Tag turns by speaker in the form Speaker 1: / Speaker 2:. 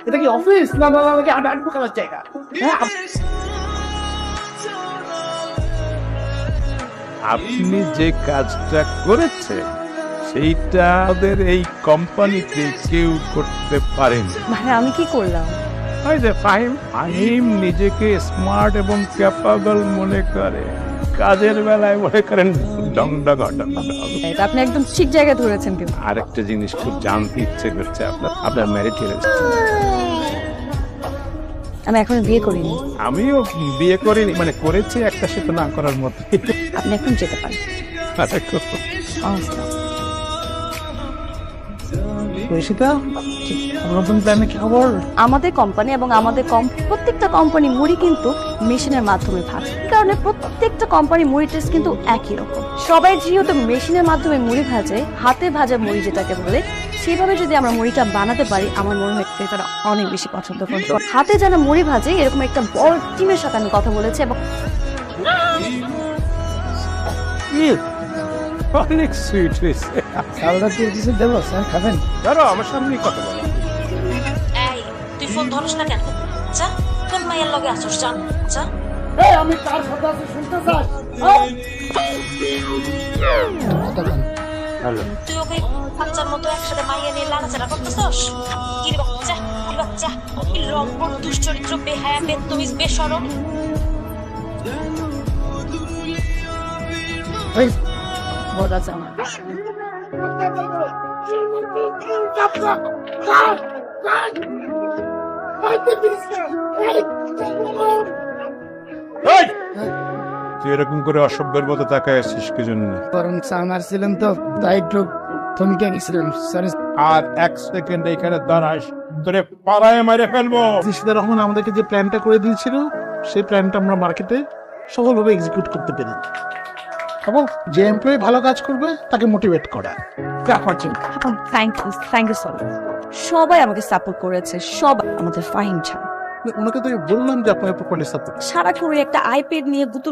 Speaker 1: এটা কি অফিস না না না আড্ডা খেলার জায়গা? হ্যাঁ,
Speaker 2: আপনি যে কাজটা করেছেন সেইটা আমাদের এই কোম্পানিতে কেউ করতে পারেন।
Speaker 3: মানে আমি কি করলাম?
Speaker 2: ওই যে ফাহিম নিজেকে স্মার্ট এবং ক্যাপাবল মনে করে, কাজের বেলায় মনে করেন ডংডা ঘটা।
Speaker 3: এটা আপনি একদম ঠিক জায়গায় ধরেছেন কিন্তু।
Speaker 2: আরেকটা জিনিস খুব জানতে ইচ্ছে করছে, আপনার ম্যারিড হয়েছে?
Speaker 3: আমি এখনো বিয়ে করিনি।
Speaker 2: আমিও বিয়ে করিনি, মানে করেছি একটা সাথে না করার মতো।
Speaker 3: আপনি এখন যেতে পারেন। নমস্কার।
Speaker 1: ঈশিতা, নতুন প্ল্যানে কি খবর?
Speaker 3: আমাদের কোম্পানি এবং আমাদের প্রত্যেকটা কোম্পানি মুড়ি কিন্তু মেশিনের মাধ্যমে ভাজে, এই কারণে প্রত্যেকটা কোম্পানি মুড়ি টেস্ট কিন্তু একই রকম। সবাই যেহেতু মেশিনের মাধ্যমে মুড়ি ভাজে, হাতে ভাজা মুড়ি যেটাকে বলে, সেভাবে যদি আমরা মুড়িটা বানাতে পারি, আমার মনে হয় তারা অনেক বেশি পছন্দ করবে। হাতে যারা মুড়ি ভাজে এরকম একটা বড় টিমের সাথে আমি কথা বলেছি এবং
Speaker 2: অনেক সুইট হয়েছে।
Speaker 1: সালটা দিয়ে কিছু দেবো স্যার, খাবেন?
Speaker 2: ধরো আমার সামনেই কথা বলো।
Speaker 4: এই তুই ফোন ধরস না কেন? যা কোন মাইয়ার লগে আসছ? যা যা।
Speaker 1: এই আমি তার সাথে আছি, শুনতে চাস?
Speaker 2: হ্যালো,
Speaker 4: তুই ওকে বাচ্চার মতো একসাথে মাইয়া নিয়ে লাড়াচাড়া করতেছস? কি রে বাচ্চা, কি বাচ্চা, কি লম্পট দুশ্চরিত্র, বেহায়া, বেত্তমিজ, বেশরম।
Speaker 1: এই
Speaker 3: বলা যায় না।
Speaker 2: তুই এরকম করে অসভ্যের মতো তাকায় আছিস কি জন্য?
Speaker 1: বরং সামার ছিলেন তো, তাই একটু থমকে গেছিলাম। সরি।
Speaker 2: আর এক সেকেন্ড এখানে দাঁড়াস, তোরে পাড়ায় মেরে ফেলবো।
Speaker 1: ঈশিতা রহমান আমাদেরকে যে প্ল্যানটা করে দিয়েছিল, সেই প্ল্যানটা আমরা মার্কেটে সফলভাবে এক্সিকিউট করতে পেরেছি। এবং যে এমপ্লয়ি ভালো কাজ করবে তাকে মোটিভেট করা।
Speaker 3: Thank you so much. সবাই আমাকে সাপোর্ট করেছে, সবাই, আমাদের ফাহিম ছাড়া।
Speaker 1: ওনাকে তো বললাম যে আপনার প্রপার্টি সাপোর্ট।
Speaker 3: সারা করে একটা আইপ্যাড নিয়ে গুতুর